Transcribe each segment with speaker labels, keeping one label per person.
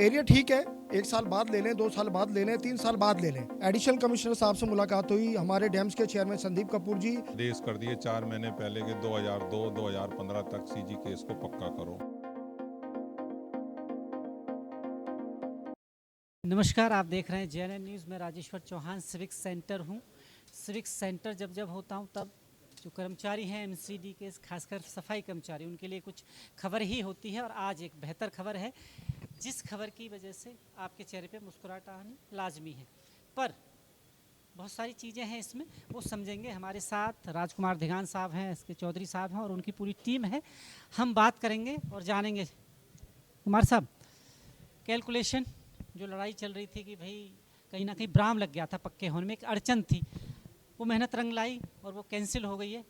Speaker 1: Area ठीक है, 1 साल बाद ले लें, 2 साल बाद ले लें, 3 साल बाद ले लें। एडिशनल कमिश्नर साहब से मुलाकात हुई, हमारे डैम्स के चेयरमैन संदीप कपूर जी।
Speaker 2: आदेश कर दिए 4 महीने पहले के 2002-2015 तक सीजी केस को पक्का करो।
Speaker 3: नमस्कार, आप देख रहे हैं जेएनएन न्यूज़। मैं राजेश्वर चौहान सिविक सेंटर हूं। सिविक सेंटर जब होता हूं तब जो कर्मचारी हैं एमसीडी के, खासकर सफाई कर्मचारी, उनके लिए कुछ खबर ही होती है। और आज एक बेहतर खबर है, जिस खबर की वजह से आपके चेहरे पे मुस्कुराहट आनी लाजमी है। पर बहुत सारी चीज़ें हैं इसमें, वो समझेंगे। हमारे साथ राजकुमार धिगान साहब हैं, इसके चौधरी साहब हैं और उनकी पूरी टीम है। हम बात करेंगे और जानेंगे। कुमार साहब, कैलकुलेशन जो लड़ाई चल रही थी कि भाई कहीं ना कहीं ब्राम लग गया था पक्के होने में, एक अड़चन थी, वो मेहनत रंग लाई और वो कैंसिल हो गई है।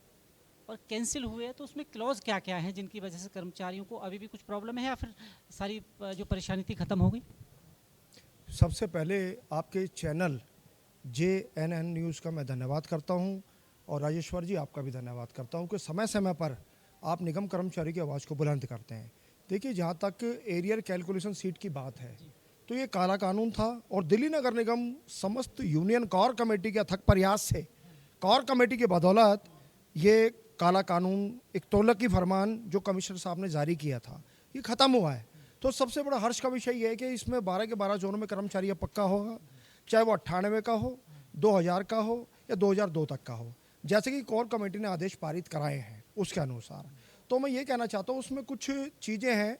Speaker 3: और कैंसिल हुए तो उसमें क्लॉज क्या क्या है जिनकी वजह से कर्मचारियों को अभी भी कुछ प्रॉब्लम है, या फिर सारी जो परेशानी थी ख़त्म हो गई?
Speaker 1: सबसे पहले आपके चैनल जेएनएन न्यूज़ का मैं धन्यवाद करता हूं और राजेश्वर जी आपका भी धन्यवाद करता हूं कि समय समय पर आप निगम कर्मचारी की आवाज़ को बुलंद करते हैं। देखिए, जहां तक एरियर कैलकुलेशन सीट की बात है तो ये काला कानून था और दिल्ली नगर निगम समस्त यूनियन कोर कमेटी के अथक प्रयास से, कोर कमेटी की बदौलत ये काला कानून, एक तोलकी फरमान जो कमिश्नर साहब ने जारी किया था, ये ख़त्म हुआ है। तो सबसे बड़ा हर्ष का विषय ये है कि इसमें 12 के 12 जोनों में कर्मचारी अब पक्का होगा, चाहे वो 98 का हो, 2000 का हो या 2002 तक का हो, जैसे कि कोर कमेटी ने आदेश पारित कराए हैं उसके अनुसार। तो मैं ये कहना चाहता हूँ उसमें कुछ चीज़ें हैं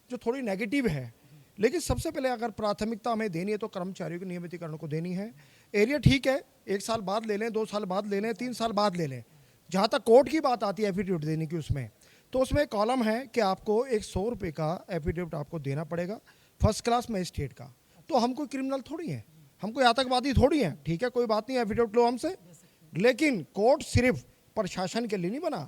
Speaker 1: जो थोड़ी नेगेटिव है, लेकिन सबसे पहले अगर प्राथमिकता हमें देनी है तो कर्मचारियों के नियमितीकरण को देनी है। एरिया ठीक है, 1 साल बाद ले लें, 2 साल बाद ले लें, 3 साल बाद ले लें। जहाँ तक कोर्ट की बात आती है एफिडेविट देने की, उसमें तो उसमें एक कॉलम है कि आपको एक 100 रुपये का एफिडेविट आपको देना पड़ेगा, फर्स्ट क्लास मजिस्ट्रेट का। तो हम कोई क्रिमिनल थोड़ी हैं, हम कोई आतंकवादी थोड़ी हैं, ठीक है, कोई बात नहीं, एफिडेविट लो हमसे। लेकिन कोर्ट सिर्फ प्रशासन के लिए नहीं बना,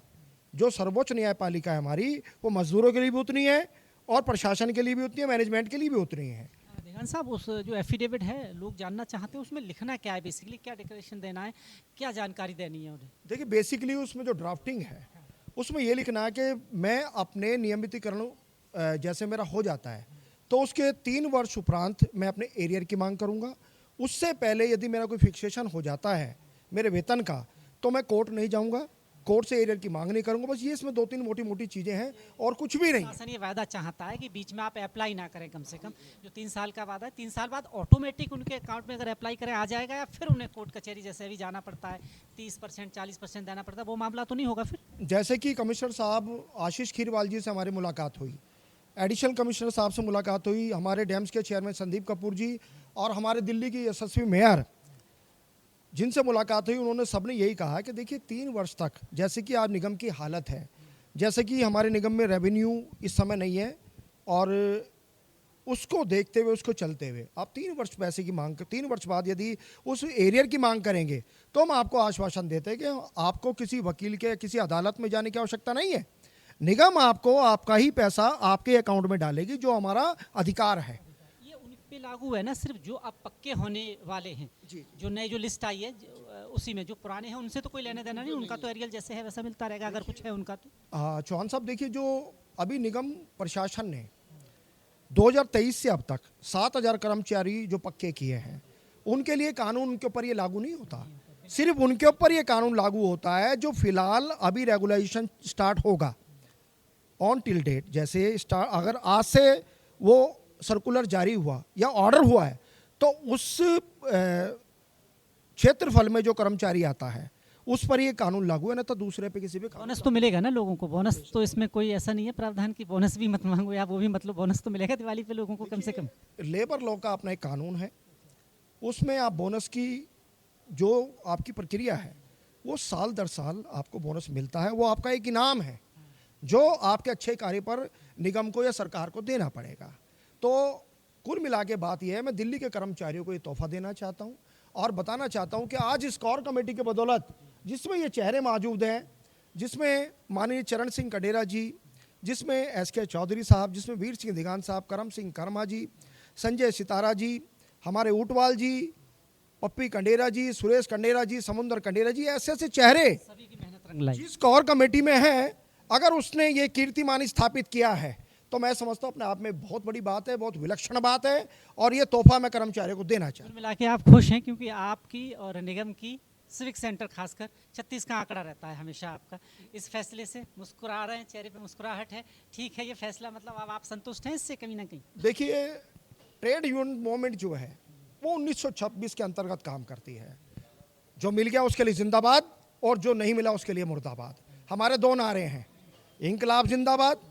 Speaker 1: जो सर्वोच्च न्यायपालिका है हमारी, वो मजदूरों के लिए भी उतनी है और प्रशासन के लिए भी उतनी है, मैनेजमेंट के लिए भी उतनी है।
Speaker 3: धिगान साहब, उस जो एफिडेविट है लोग जानना चाहते हैं, उसमें लिखना क्या है, बेसिकली क्या डिक्लेरेशन देना है, क्या जानकारी देनी है उन्हें?
Speaker 1: देखिए, बेसिकली उसमें जो ड्राफ्टिंग है उसमें ये लिखना है कि मैं अपने नियमितीकरण जैसे मेरा हो जाता है तो उसके 3 वर्ष उपरांत मैं अपने एरियर की मांग करूंगा। उससे पहले यदि मेरा कोई फिक्सेशन हो जाता है मेरे वेतन का तो मैं कोर्ट नहीं जाऊंगा, कोर्ट से एरियर की मांग नहीं करूंगा। बस ये इसमें 2-3 मोटी मोटी चीज़ें हैं और कुछ भी नहीं।
Speaker 3: शासन ये वादा चाहता है कि बीच में आप अप्लाई ना करें, कम से कम जो 3 साल का वादा है, 3 साल बाद ऑटोमेटिक उनके अकाउंट में अगर अप्लाई करें आ जाएगा, या फिर उन्हें कोर्ट कचहरी जैसे भी जाना पड़ता है, 30% 40% देना पड़ता है, वो मामला तो नहीं होगा फिर?
Speaker 1: जैसे कि कमिश्नर साहब आशीष खीरवाल जी से हमारी मुलाकात हुई, एडिशनल कमिश्नर साहब से मुलाकात हुई, हमारे डैम्स के चेयरमैन संदीप कपूर जी और हमारे दिल्ली की यशस्वी मेयर जिनसे मुलाकात हुई, उन्होंने सबने यही कहा कि देखिए 3 वर्ष तक, जैसे कि आज निगम की हालत है, जैसे कि हमारे निगम में रेवेन्यू इस समय नहीं है और उसको देखते हुए, उसको चलते हुए आप 3 वर्ष पैसे की मांग कर 3 वर्ष बाद यदि उस एरियर की मांग करेंगे तो हम आपको आश्वासन देते हैं कि आपको किसी वकील के, किसी अदालत में जाने की आवश्यकता नहीं है। निगम आपको आपका ही पैसा आपके अकाउंट में डालेगी, जो हमारा अधिकार है।
Speaker 3: ये उन पे लागू है ना, सिर्फ जो अब पक्के होने वाले हैं?
Speaker 1: जी।
Speaker 3: जो नए जो लिस्ट आई है उसी में, जो पुराने हैं उनसे तो कोई लेने देना नहीं, उनका तो एरियल जैसे है वैसा मिलता रहेगा, अगर कुछ है उनका तो।
Speaker 1: हाँ चौहान साहब, देखिए जो अभी निगम प्रशासन ने 2023 से अब तक 7000 कर्मचारी जो पक्के किए हैं, उनके लिए कानून उनके ऊपर ये लागू नहीं होता। सिर्फ उनके ऊपर ये कानून लागू होता है जो फिलहाल अभी रेगुलेशन स्टार्ट होगा ऑन टिल डेट। जैसे अगर आज से वो सर्कुलर जारी हुआ या ऑर्डर हुआ है तो उस क्षेत्रफल में जो कर्मचारी आता है उस पर ये कानून लागू है, ना तो दूसरे पे किसी पे
Speaker 3: बोनस तो मिलेगा ना लोगों को? बोनस तो इसमें कोई ऐसा नहीं है प्रावधान की बोनस भी मत मांगो या वो भी मतलब, बोनस तो मिलेगा दिवाली पे लोगों को कम से कम।
Speaker 1: लेबर लॉ का अपना एक कानून है, उसमें आप बोनस की जो आपकी प्रक्रिया है वो साल दर साल आपको बोनस मिलता है, वो आपका एक इनाम है जो आपके अच्छे कार्य पर निगम को या सरकार को देना पड़ेगा। तो कुल मिला के बात यह है, मैं दिल्ली के कर्मचारियों को ये तोहफा देना चाहता हूँ और बताना चाहता हूँ कि आज इस कोर कमेटी के बदौलत जिसमें ये चेहरे मौजूद हैं, जिसमें माननीय चरण सिंह कडेरा जी, जिसमें एसके चौधरी साहब, जिसमें वीर सिंह धिगान साहब, करम सिंह कर्मा जी, संजय सितारा जी, हमारे ऊटवाल जी, पप्पी कंडेरा जी, सुरेश कंडेरा जी, समुंदर कंडेरा जी, ऐसे ऐसे चेहरे
Speaker 3: सभी की मेहनत रंग लाई।
Speaker 1: जिस कोर कमेटी में है, अगर उसने ये कीर्तिमान स्थापित किया है तो मैं समझता हूँ अपने आप में बहुत बड़ी बात है, बहुत विलक्षण बात है, और ये तोहफा मैं कर्मचारियों को देना चाहता
Speaker 3: कुल मिला के आप खुश हैं क्योंकि आपकी और निगम की सिविक सेंटर खासकर 36 का आंकड़ा रहता है हमेशा आपका। इस फैसले से मुस्कुरा रहे हैं, चेहरे पे मुस्कुराहट है। ठीक है, ये फैसला मतलब अब आप संतुष्ट हैं इससे कहीं ना कहीं?
Speaker 1: हूँ। देखिए, ट्रेड यूनियन मूवमेंट जो है वो 1926 के अंतर्गत काम करती है। जो मिल गया उसके लिए जिंदाबाद, और जो नहीं मिला उसके लिए मुर्दाबाद। हमारे दो नारे हैं, इंकलाब जिंदाबाद,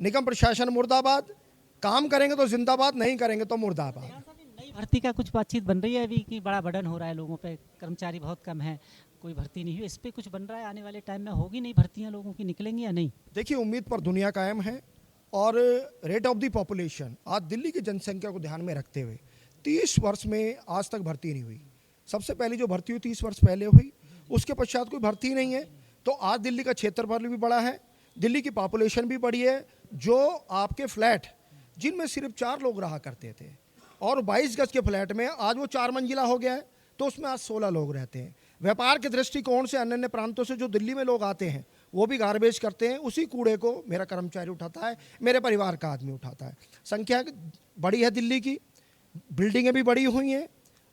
Speaker 1: निगम प्रशासन मुर्दाबाद। काम करेंगे तो जिंदाबाद, नहीं करेंगे तो मुर्दाबाद।
Speaker 3: नई भर्ती का कुछ बातचीत बन रही है अभी कि बड़ा बर्डन हो रहा है लोगों पे, कर्मचारी बहुत कम है, कोई भर्ती नहीं हुई, इस पे कुछ बन रहा है? आने वाले टाइम में होगी नहीं भर्तियां, लोगों की निकलेंगी या नहीं?
Speaker 1: देखिए, उम्मीद पर दुनिया कायम है, और रेट ऑफ द पॉपुलेशन आज दिल्ली की जनसंख्या को ध्यान में रखते हुए 30 वर्ष में आज तक भर्ती नहीं हुई। सबसे पहली जो भर्ती हुई 30 वर्ष पहले हुई, उसके पश्चात कोई भर्ती नहीं है। तो आज दिल्ली का क्षेत्रफल भी बड़ा है, दिल्ली की पॉपुलेशन भी बड़ी है। जो आपके फ्लैट जिनमें सिर्फ 4 लोग रहा करते थे, और 22 गज के फ्लैट में आज वो 4 मंजिला हो गया है, तो उसमें आज 16 लोग रहते हैं। व्यापार के दृष्टिकोण से अन्य अन्य प्रांतों से जो दिल्ली में लोग आते हैं वो भी गार्बेज करते हैं, उसी कूड़े को मेरा कर्मचारी उठाता है, मेरे परिवार का आदमी उठाता है। संख्या बड़ी है दिल्ली की, बिल्डिंगें भी बड़ी हुई हैं,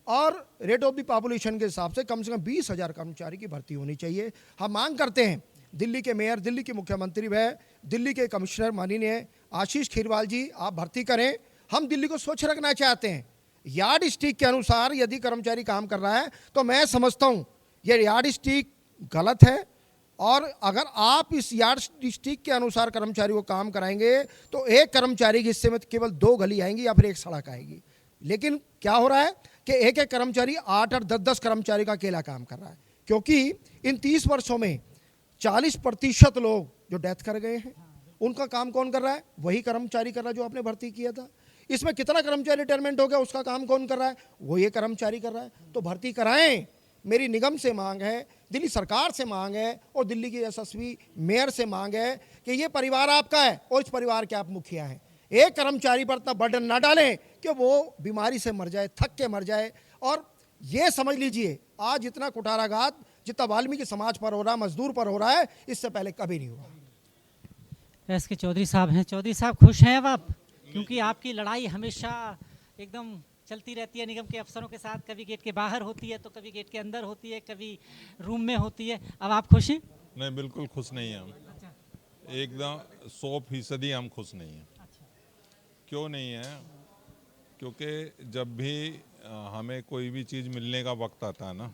Speaker 1: और रेट ऑफ द पॉपुलेशन के हिसाब से कम 20,000 कर्मचारी की भर्ती होनी चाहिए। हम मांग करते हैं दिल्ली के मेयर, दिल्ली के मुख्यमंत्री व दिल्ली के कमिश्नर माननीय आशीष खीरवाल जी, आप भर्ती करें। हम दिल्ली को स्वच्छ रखना चाहते हैं। यार्ड स्टिक के अनुसार यदि कर्मचारी काम कर रहा है तो मैं समझता हूँ ये यार्ड स्टिक गलत है, और अगर आप इस यार्ड स्टिक के अनुसार कर्मचारी को काम कराएंगे तो एक कर्मचारी के हिस्से में केवल 2 गली आएंगी या फिर 1 सड़क आएगी। लेकिन क्या हो रहा है कि एक एक कर्मचारी 8 और 10 कर्मचारी का अकेला काम कर रहा है, क्योंकि इन 30 वर्षों में 40% लोग जो डेथ कर गए हैं उनका काम कौन कर रहा है? वही कर्मचारी कर रहा है जो आपने भर्ती किया था। इसमें कितना कर्मचारी रिटायरमेंट हो गया, उसका काम कौन कर रहा है? वो ये कर्मचारी कर रहा है। तो भर्ती कराएं। मेरी निगम से मांग है, दिल्ली सरकार से मांग है, और दिल्ली के यशस्वी मेयर से मांग है कि ये परिवार आपका है और इस परिवार के आप मुखिया हैं। एक कर्मचारी पर इतना बर्डन ना डालें कि वो बीमारी से मर जाए, थक के मर जाए। और ये समझ लीजिए, आज जितना कुठाराघात जितना वाल्मीकि समाज पर हो रहा है, मजदूर पर हो रहा है, इससे पहले कभी नहीं हुआ।
Speaker 3: एस के चौधरी साहब हैं। चौधरी साहब, खुश हैं अब आप? क्योंकि आपकी लड़ाई हमेशा एकदम चलती रहती है निगम के अफसरों के साथ, कभी गेट के बाहर होती है तो कभी गेट के अंदर होती है, कभी रूम में होती है। अब आप खुश हैं?
Speaker 2: नहीं, बिल्कुल खुश नहीं हैं हम। एकदम 100% हम खुश नहीं हैं। क्यों नहीं है? क्योंकि जब भी हमें कोई भी चीज़ मिलने का वक्त आता है ना,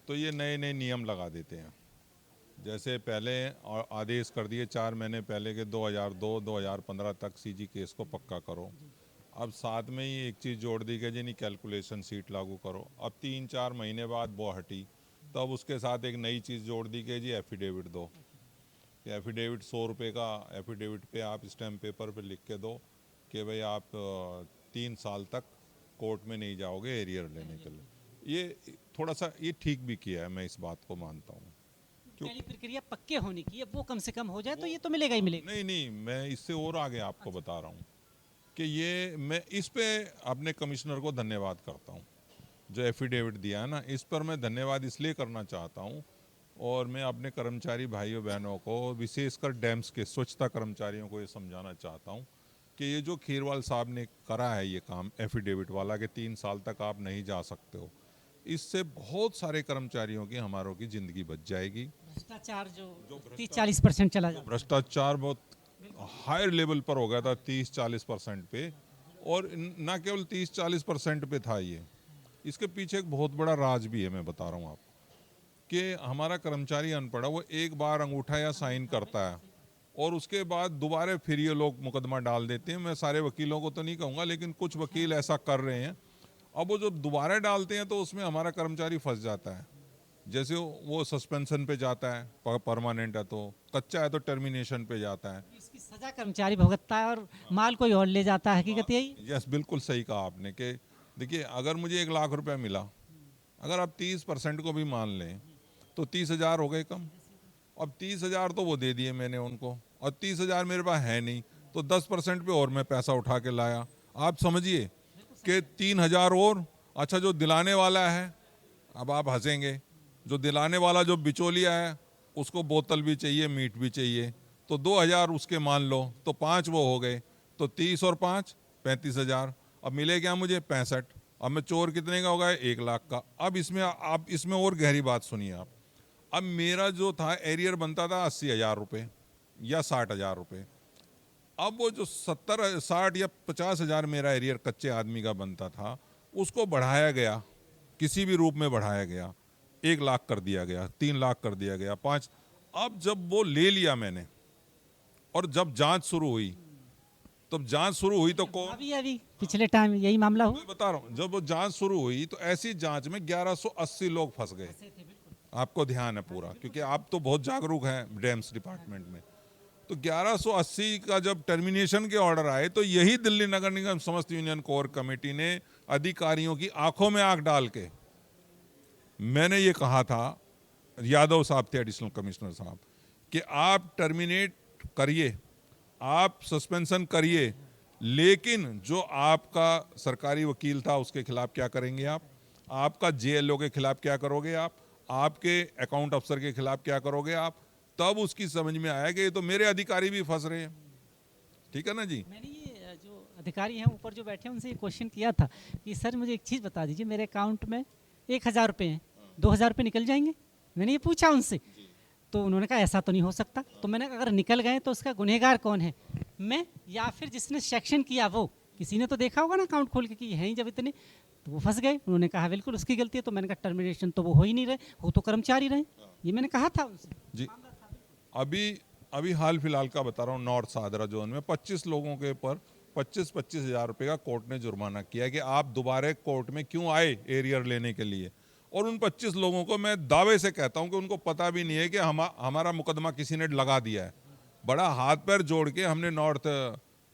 Speaker 2: तो ये नए नए नियम लगा देते हैं। जैसे पहले और आदेश कर दिए 4 महीने पहले के 2002-2015 तक सीजी केस को पक्का करो। अब साथ में ही एक चीज़ जोड़ दी गई, यानी कैलकुलेशन सीट लागू करो। अब 3-4 महीने बाद वो हटी, तब उसके साथ एक नई चीज़ जोड़ दी गई जी, एफिडेविट दो। एफिडेविट 100 रुपये का एफिडेविट पे आप स्टैम्प पेपर पे लिख के दो कि भाई आप 3 साल तक कोर्ट में नहीं जाओगे एरियर लेने के लिए। ये थोड़ा सा ये ठीक भी किया है, मैं इस बात को मानता हूँ।
Speaker 3: पहली प्रक्रिया पक्के होने की है, वो कम से कम हो जाए तो ये तो मिलेगा ही मिलेगा।
Speaker 2: नहीं, मैं इससे और आगे आपको बता रहा हूँ कि ये मैं इस पे अपने कमिश्नर को धन्यवाद करता हूँ जो एफिडेविट दिया है ना, इस पर मैं धन्यवाद इसलिए करना चाहता हूँ। और मैं अपने कर्मचारी भाइयों बहनों को, विशेषकर डैम्स के स्वच्छता कर्मचारियों को ये समझाना चाहता हूँ कि ये जो खीरवाल साहब ने करा है ये काम एफिडेविट वाला कि 3 साल तक आप नहीं जा सकते हो, इससे बहुत सारे कर्मचारियों की, हमारों की ज़िंदगी बच जाएगी।
Speaker 3: भ्रष्टाचार जो 30-40% चला जाता,
Speaker 2: भ्रष्टाचार बहुत हायर लेवल पर हो गया था 30-40% पे, और ना केवल 30-40% पे था ये, इसके पीछे एक बहुत बड़ा राज भी है। मैं बता रहा हूँ आपको कि हमारा कर्मचारी अनपढ़ है, वो एक बार अंगूठा या साइन करता है और उसके बाद दोबारा फिर ये लोग मुकदमा डाल देते हैं। मैं सारे वकीलों को तो नहीं कहूँगा, लेकिन कुछ वकील ऐसा कर रहे हैं। अब वो जब दोबारा डालते हैं तो उसमें हमारा कर्मचारी फंस जाता है। जैसे वो सस्पेंशन पे जाता है, परमानेंट है तो, कच्चा है तो टर्मिनेशन पे जाता है।
Speaker 3: इसकी सजा कर्मचारी भुगतता है और माल कोई और ले जाता है। हकीकत यही?
Speaker 2: यस, बिल्कुल सही कहा आपने कि देखिए, अगर मुझे 1 लाख रुपया मिला, अगर आप 30% को भी मान लें तो 30,000 हो गए कम। अब 30,000 तो वो दे दिए मैंने उनको, और 30,000 मेरे पास है नहीं, तो 10% पे और मैं पैसा उठा के लाया। आप समझिए कि 3,000 और। अच्छा, जो दिलाने वाला है, अब आप हंसेंगे, जो दिलाने वाला जो बिचौलिया है उसको बोतल भी चाहिए, मीट भी चाहिए, तो 2,000 उसके मान लो, तो 5 वो हो गए, तो 30 और 5 35,000। अब मिले क्या मुझे 65। अब मैं चोर कितने का होगा 1 लाख का। अब इसमें आप इसमें और गहरी बात सुनिए आप। अब मेरा जो था एरियर बनता था 80,000 रुपये या 60,000 रुपये। अब वो जो 70 60 या 50,000 मेरा एरियर कच्चे आदमी का बनता था, उसको बढ़ाया गया, किसी भी रूप में बढ़ाया गया, 1 लाख कर दिया गया, 3 लाख कर दिया गया, 5। अब जब वो ले लिया मैंने और जब जांच शुरू हुई, तब जांच शुरू हुई तो कौन,
Speaker 3: अभी पिछले टाइम यही मामला हुआ।
Speaker 2: मैं बता रहा हूँ, जब वो जांच शुरू हुई तो ऐसी जांच में 1180 लोग फंस गए। आपको ध्यान है पूरा, क्योंकि आप तो बहुत जागरूक हैं डैम्स डिपार्टमेंट में। तो 1180 का जब टर्मिनेशन के ऑर्डर आए, तो यही दिल्ली नगर निगम समस्त यूनियन कोर कमेटी ने अधिकारियों की आंखों में आंख डाल के, मैंने ये कहा था, यादव साहब थे एडिशनल कमिश्नर साहब, कि आप टर्मिनेट करिए, आप सस्पेंशन करिए, लेकिन जो आपका सरकारी वकील था उसके खिलाफ क्या करेंगे आप, आपका जेएलओ के खिलाफ क्या करोगे आप, आपके अकाउंट अफसर के खिलाफ क्या करोगे आप। तब उसकी समझ में आया कि ये तो मेरे अधिकारी भी फंस रहे हैं। ठीक है ना जी।
Speaker 3: मैंने ये जो अधिकारी हैं ऊपर जो बैठे हैं उनसे ये क्वेश्चन किया था कि सर मुझे एक चीज़ बता दीजिए, मेरे अकाउंट में 1,000 रुपये हैं, 2,000 रुपये निकल जाएंगे। मैंने ये पूछा उनसे, तो उन्होंने कहा ऐसा तो नहीं हो सकता। तो मैंने कहा अगर निकल गए तो उसका गुनहगार कौन है, मैं या फिर जिसने सेक्शन किया वो? किसी ने तो देखा होगा ना अकाउंट खोल के कि हैं ही जब इतने, तो वो फंस गए। उन्होंने कहा बिल्कुल उसकी गलती है। तो मैंने कहा टर्मिनेशन तो वो हो ही नहीं रहे, वो तो कर्मचारी रहे। ये मैंने कहा था उनसे
Speaker 2: जी। अभी हाल फिलहाल का बता रहा हूँ, नॉर्थ सादरा जोन में 25 लोगों के ऊपर 25-25 हज़ार रुपये का कोर्ट ने जुर्माना किया कि आप दोबारा कोर्ट में क्यों आए एरियर लेने के लिए। और उन 25 लोगों को मैं दावे से कहता हूं कि उनको पता भी नहीं है कि हमारा मुकदमा किसी ने लगा दिया है। बड़ा हाथ पैर जोड़ के हमने नॉर्थ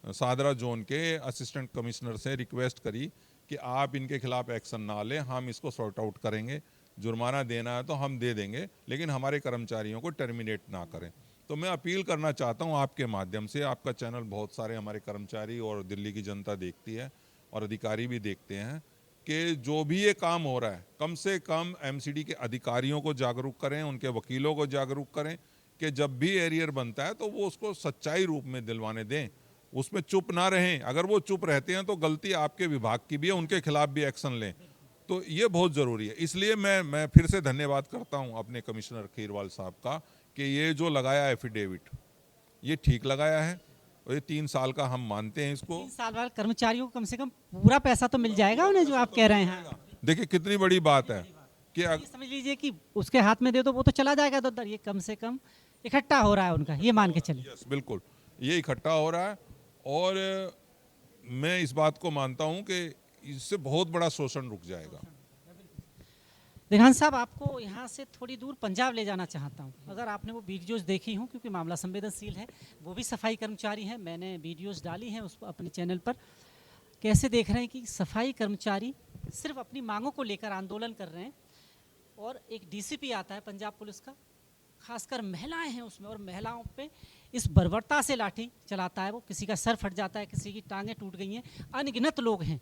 Speaker 2: सादरा जोन के असिस्टेंट कमिश्नर से रिक्वेस्ट करी कि आप इनके खिलाफ एक्शन ना लें, हम इसको सॉर्ट आउट करेंगे, जुर्माना देना है तो हम दे देंगे, लेकिन हमारे कर्मचारियों को टर्मिनेट ना करें। तो मैं अपील करना चाहता हूं आपके माध्यम से, आपका चैनल बहुत सारे हमारे कर्मचारी और दिल्ली की जनता देखती है और अधिकारी भी देखते हैं, कि जो भी ये काम हो रहा है कम से कम एमसीडी के अधिकारियों को जागरूक करें, उनके वकीलों को जागरूक करें कि जब भी एरियर बनता है तो वो उसको सच्चाई रूप में दिलवाने दें, उसमें चुप ना रहें। अगर वो चुप रहते हैं तो गलती आपके विभाग की भी है, उनके खिलाफ भी एक्शन लें। तो ये बहुत ज़रूरी है। इसलिए मैं फिर से धन्यवाद करता हूँ अपने कमिश्नर खीरवाल साहब का कि ये जो लगाया एफिडेविट ये ठीक लगाया है, और ये 3 साल का हम मानते हैं इसको।
Speaker 3: 3 साल बाद कर्मचारियों को कम से कम पूरा पैसा तो मिल जाएगा उन्हें, जो आप कह रहे हैं।
Speaker 2: देखिए कितनी बड़ी बात है कि
Speaker 3: ये समझ लीजिए कि उसके हाथ में दे दो वो तो चला जाएगा तो ये कम से कम इकट्ठा हो रहा है उनका, ये मान के चलिए।
Speaker 2: यस बिल्कुल, ये इकट्ठा हो रहा है। और मैं इस बात को मानता हूं कि इससे बहुत बड़ा शोषण रुक जाएगा।
Speaker 3: देहान साहब, आपको यहाँ से थोड़ी दूर पंजाब ले जाना चाहता हूँ। अगर आपने वो वीडियोस देखी हों, क्योंकि मामला संवेदनशील है, वो भी सफाई कर्मचारी हैं, मैंने वीडियोस डाली हैं उस अपने चैनल पर। कैसे देख रहे हैं कि सफाई कर्मचारी सिर्फ अपनी मांगों को लेकर आंदोलन कर रहे हैं, और एक डीसीपी आता है पंजाब पुलिस का, खासकर महिलाएं हैं उसमें, और महिलाओं पे इस बर्बरता से लाठी चलाता है। वो किसी का सर फट जाता है, किसी की टांगें टूट गई हैं, अनगिनत लोग हैं,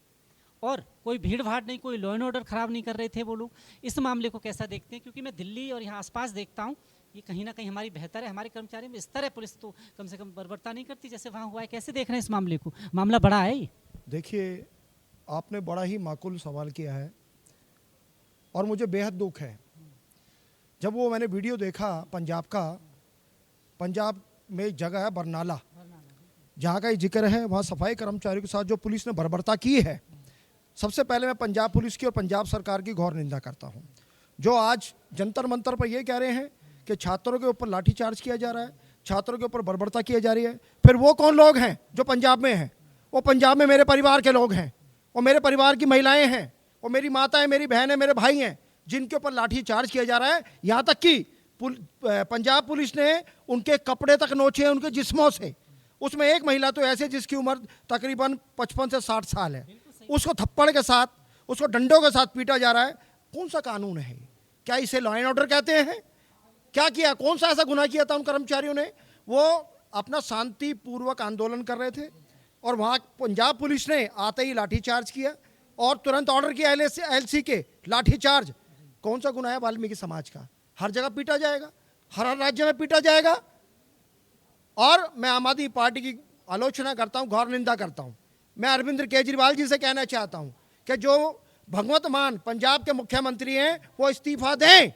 Speaker 3: और कोई भीड़ भाड़ नहीं, कोई लॉ एंड ऑर्डर ख़राब नहीं कर रहे थे वो लोग। इस मामले को कैसा देखते हैं? क्योंकि मैं दिल्ली और यहाँ आसपास देखता हूँ, ये कहीं ना कहीं हमारी बेहतर है, हमारे कर्मचारी में इस तरह पुलिस तो कम से कम बर्बरता नहीं करती जैसे वहाँ हुआ है। कैसे देख रहे हैं इस मामले को? मामला बड़ा है ये।
Speaker 1: देखिए, आपने बड़ा ही माकूल सवाल किया है और मुझे बेहद दुख है। जब वो मैंने वीडियो देखा पंजाब का, पंजाब में एक जगह है बरनाला, जहाँ का ये जिक्र है, वहाँ सफाई कर्मचारियों के साथ जो पुलिस ने बर्बरता की है, सबसे पहले मैं पंजाब पुलिस की और पंजाब सरकार की घोर निंदा करता हूँ। जो आज जंतर मंतर पर ये कह रहे हैं कि छात्रों के ऊपर लाठीचार्ज किया जा रहा है, छात्रों के ऊपर बर्बरता की जा रही है, फिर वो कौन लोग हैं जो पंजाब में हैं? वो पंजाब में मेरे परिवार के लोग हैं, वो मेरे परिवार की महिलाएं हैं, वो मेरी माता है, मेरी बहन है, मेरे भाई हैं, जिनके ऊपर लाठीचार्ज किया जा रहा है। यहाँ तक कि पंजाब पुलिस ने उनके कपड़े तक नोचे हैं उनके जिस्मों से। उसमें एक महिला तो ऐसे जिसकी उम्र तकरीबन 55 से 60 साल है, उसको थप्पड़ के साथ, उसको डंडों के साथ पीटा जा रहा है। कौन सा कानून है? क्या इसे लॉ एंड ऑर्डर कहते हैं? क्या किया? कौन सा ऐसा गुनाह किया था उन कर्मचारियों ने? वो अपना शांतिपूर्वक आंदोलन कर रहे थे और वहाँ पंजाब पुलिस ने आते ही लाठीचार्ज किया और तुरंत ऑर्डर किया एलसी के लाठीचार्ज। कौन सा गुनाह है वाल्मीकि समाज का? हर जगह पीटा जाएगा, हर राज्य में पीटा जाएगा। और मैं आम आदमी पार्टी की आलोचना करता हूं, घोर निंदा करता हूं। मैं अरविंद केजरीवाल जी से कहना चाहता हूं कि जो भगवंत मान पंजाब के मुख्यमंत्री हैं वो इस्तीफा दें।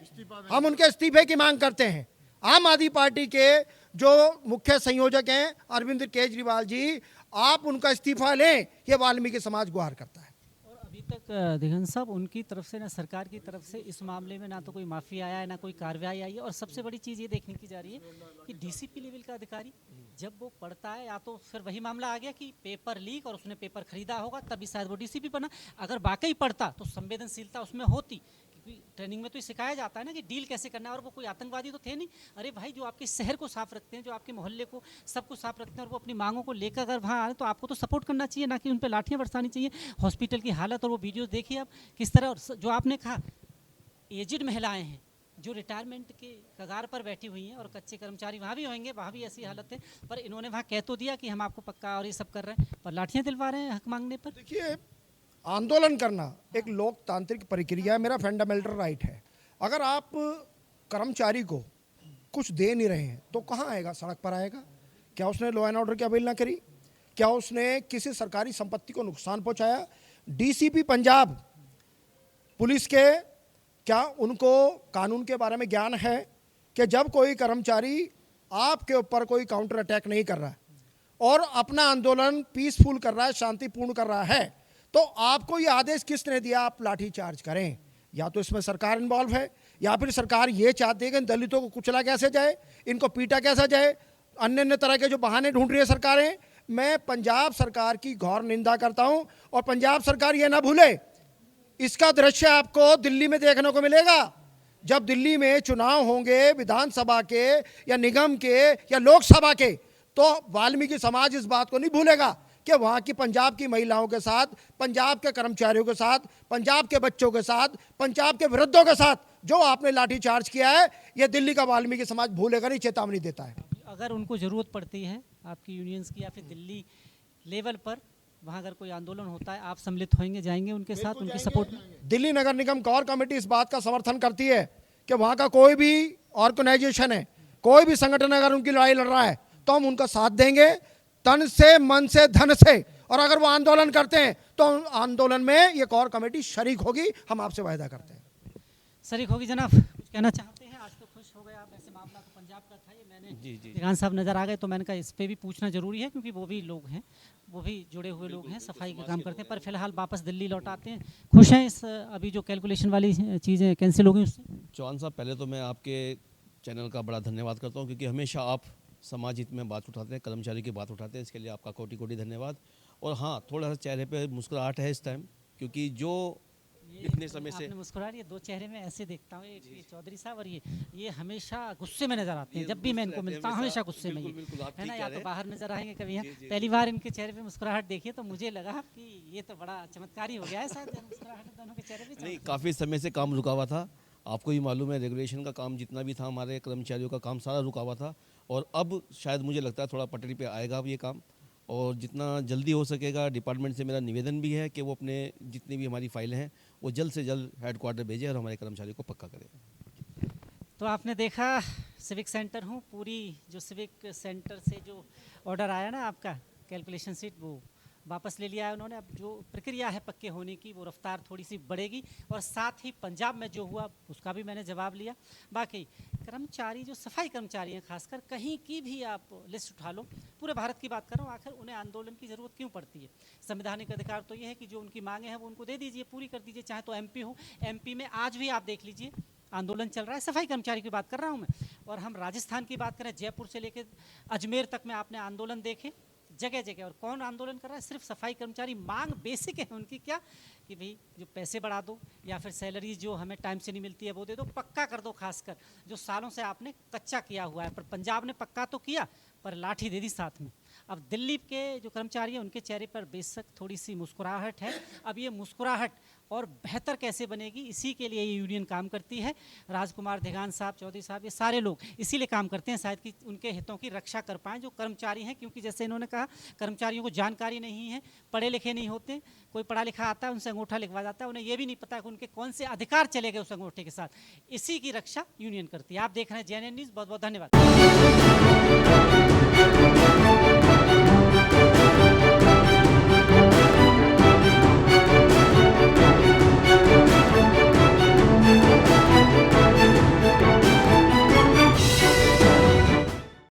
Speaker 1: हम उनके इस्तीफे की मांग करते हैं। आम आदमी पार्टी के जो मुख्य संयोजक हैं अरविंद केजरीवाल जी, आप उनका इस्तीफा लें, ये वाल्मीकि समाज गुहार करता है।
Speaker 3: और अभी तक दिगंत साहब, उनकी तरफ से ना सरकार की तरफ से इस मामले में ना तो कोई माफी आया है, ना कोई कार्रवाई आई है। और सबसे बड़ी चीज़ ये देखने की जा रही है कि डीसीपी लेवल का अधिकारी जब वो पढ़ता है, या तो फिर वही मामला आ गया कि पेपर लीक और उसने पेपर खरीदा होगा तभी शायद वो डीसीपी बना। अगर वाकई पढ़ता तो संवेदनशीलता उसमें होती, क्योंकि ट्रेनिंग में तो ये सिखाया जाता है ना कि डील कैसे करना है। और वो कोई आतंकवादी तो थे नहीं। अरे भाई, जो आपके शहर को साफ रखते हैं, जो आपके मोहल्ले को सब कुछ साफ रखते हैं, और वो अपनी मांगों को लेकर अगर वहाँ आए तो आपको तो सपोर्ट करना चाहिए, ना कि उन पर लाठियाँ बरसानी चाहिए। हॉस्पिटल की हालत और वो वीडियो देखिए आप किस तरह। और जो आपने कहा एजिड महिलाएं हैं जो रिटायरमेंट के कगार पर बैठी हुई हैं, और कच्चे कर्मचारी वहाँ भी होंगे, वहाँ भी ऐसी हालत है। पर इन्होंने वहाँ कह तो दिया कि हम आपको पक्का और ये सब कर रहे हैं, पर लाठियाँ दिलवा रहे हैं हक मांगने पर।
Speaker 1: देखिए, आंदोलन करना एक लोकतांत्रिक प्रक्रिया है, मेरा फंडामेंटल राइट है। अगर आप कर्मचारी को कुछ दे नहीं रहे हैं तो कहाँ आएगा, सड़क पर आएगा? क्या उसने लॉ एंड ऑर्डर की अवहेलना करी? क्या उसने किसी सरकारी संपत्ति को नुकसान पहुंचाया? डीसीपी पंजाब पुलिस के, क्या उनको कानून के बारे में ज्ञान है कि जब कोई कर्मचारी आपके ऊपर कोई काउंटर अटैक नहीं कर रहा है और अपना आंदोलन पीसफुल कर रहा है, शांतिपूर्ण कर रहा है, तो आपको ये आदेश किसने दिया आप लाठी चार्ज करें? या तो इसमें सरकार इन्वॉल्व है, या फिर सरकार ये चाहती है कि इन दलितों को कुचला कैसे जाए, इनको पीटा कैसे जाए, अन्य अन्य तरह के जो बहाने ढूंढ रही है सरकारें। मैं पंजाब सरकार की घोर निंदा करता हूं, और पंजाब सरकार ये ना भूले, इसका दृश्य आपको दिल्ली में देखने को मिलेगा। जब दिल्ली में चुनाव होंगे विधानसभा के या निगम के या लोकसभा के, तो वाल्मीकि समाज इस बात को नहीं भूलेगा कि वहाँ की पंजाब की महिलाओं के साथ, पंजाब के कर्मचारियों के साथ, पंजाब के बच्चों के साथ, पंजाब के वृद्धों के साथ जो आपने लाठी चार्ज किया है, ये दिल्ली का वाल्मीकि समाज भूलेगा नहीं, चेतावनी देता है।
Speaker 3: अगर उनको ज़रूरत पड़ती है आपकी यूनियंस की, या फिर दिल्ली लेवल पर वहाँ अगर कोई आंदोलन होता है, आप सम्मिलित होंगे, जाएंगे उनके साथ, उनकी सपोर्ट में?
Speaker 1: दिल्ली नगर निगम कोर कमेटी इस बात का समर्थन करती है कि वहाँ का कोई भी ऑर्गेनाइजेशन है, कोई भी संगठन अगर उनकी लड़ाई लड़ रहा है तो हम उनका साथ देंगे, तन से, मन से, धन से। और अगर वो आंदोलन करते हैं तो आंदोलन में ये कोर कमेटी शरीक होगी, हम आपसे वायदा करते हैं।
Speaker 3: शरीक होगी। जनाब कुछ कहना चाहते हैं? आज तो खुश हो गए आप, ऐसे मामला तो पंजाब का था ये। मैंने दिगान साहब नज़र आ गए तो मैंने कहा इस पर भी पूछना जरूरी है, क्योंकि वो भी लोग हैं, वो भी जुड़े हुए लोग हैं, सफाई का काम करते हैं। पर फिलहाल वापस दिल्ली लौट आते हैं। खुश हैं इस अभी जो कैलकुलेशन वाली चीज़ें कैंसिल हो गई उससे?
Speaker 4: चौहान साहब, पहले तो मैं आपके चैनल का बड़ा धन्यवाद करता हूं, क्योंकि हमेशा आप समाज हित में बात उठाते हैं, कर्मचारी की बात उठाते हैं। इसके लिए आपका कोटि कोटि धन्यवाद। और हाँ, थोड़ा सा चेहरे पे मुस्कुराहट है इस टाइम, क्योंकि जो इतने समय से
Speaker 3: आपने मुस्कुरा रही है, दो चेहरे में ऐसे देखता हूँ, एक ये चौधरी साहब और ये हमेशा गुस्से में नजर आते हैं। जब भी मैं इनको मिलता हूँ हमेशा गुस्से में,
Speaker 4: बिल्कुल, आप
Speaker 3: है ना?
Speaker 4: ठीक
Speaker 3: या
Speaker 4: कह
Speaker 3: तो
Speaker 4: रहे
Speaker 3: बाहर नजर आएंगे कभी यहाँ। पहली बार इनके चेहरे पे मुस्कुराहट देखी तो मुझे लगा कि ये तो बड़ा चमत्कारी हो गया है, शायद मुस्कुराहट दोनों के चेहरे पे।
Speaker 4: नहीं, काफ़ी समय से काम रुका हुआ था। आपको ही मालूम है, रेगुलेशन का काम जितना भी था, हमारे कर्मचारियों का काम सारा रुका हुआ था। और अब शायद मुझे लगता है थोड़ा पटरी पे आएगा अब ये काम, और जितना जल्दी हो सकेगा डिपार्टमेंट से मेरा निवेदन भी है कि वो अपने जितनी भी हमारी फाइलें हैं वो जल्द से जल्द हेडक्वार्टर भेजें और हमारे कर्मचारियों को पक्का करें।
Speaker 3: तो आपने देखा, सिविक सेंटर हूँ, पूरी जो सिविक सेंटर से जो ऑर्डर आया ना आपका कैलकुलेशन शीट, वो वापस ले लिया है उन्होंने। अब जो प्रक्रिया है पक्के होने की, वो रफ्तार थोड़ी सी बढ़ेगी। और साथ ही पंजाब में जो हुआ उसका भी मैंने जवाब लिया। बाकी कर्मचारी, जो सफाई कर्मचारी हैं खासकर, कहीं की भी आप लिस्ट उठा लो, पूरे भारत की बात कर रहा हूँ, आखिर उन्हें आंदोलन की ज़रूरत क्यों पड़ती है? संवैधानिक अधिकार तो ये है कि जो उनकी मांगे हैं वो उनको दे दीजिए, पूरी कर दीजिए। चाहे तो एमपी हो, एमपी में आज भी आप देख लीजिए आंदोलन चल रहा है। सफाई कर्मचारी की बात कर रहा हूँ मैं। और हम राजस्थान की बात करें, जयपुर से लेकर अजमेर तक में आपने आंदोलन देखे जगह जगह। और कौन आंदोलन कर रहा है? सिर्फ सफाई कर्मचारी। मांग बेसिक है उनकी, क्या कि भाई जो पैसे बढ़ा दो, या फिर सैलरी जो हमें टाइम से नहीं मिलती है वो दे दो, पक्का कर दो। खासकर जो सालों से आपने कच्चा किया हुआ है। पर पंजाब ने पक्का तो किया, पर लाठी दे दी साथ में। अब दिल्ली के जो कर्मचारी हैं उनके चेहरे पर बेशक थोड़ी सी मुस्कुराहट है। अब ये मुस्कुराहट और बेहतर कैसे बनेगी, इसी के लिए ये यूनियन काम करती है। राजकुमार दिगान साहब, चौधरी साहब, ये सारे लोग इसीलिए काम करते हैं, शायद कि उनके हितों की रक्षा कर पाएँ जो कर्मचारी हैं। क्योंकि जैसे इन्होंने कहा, कर्मचारियों को जानकारी नहीं है, पढ़े लिखे नहीं होते। कोई पढ़ा लिखा आता है, उनसे अंगूठा लिखवा जाता है, उन्हें ये भी नहीं पता कि उनके कौन से अधिकार चले गए उस अंगूठे के साथ। इसी की रक्षा यूनियन करती है। आप देख रहे हैं JNN न्यूज़। बहुत बहुत धन्यवाद।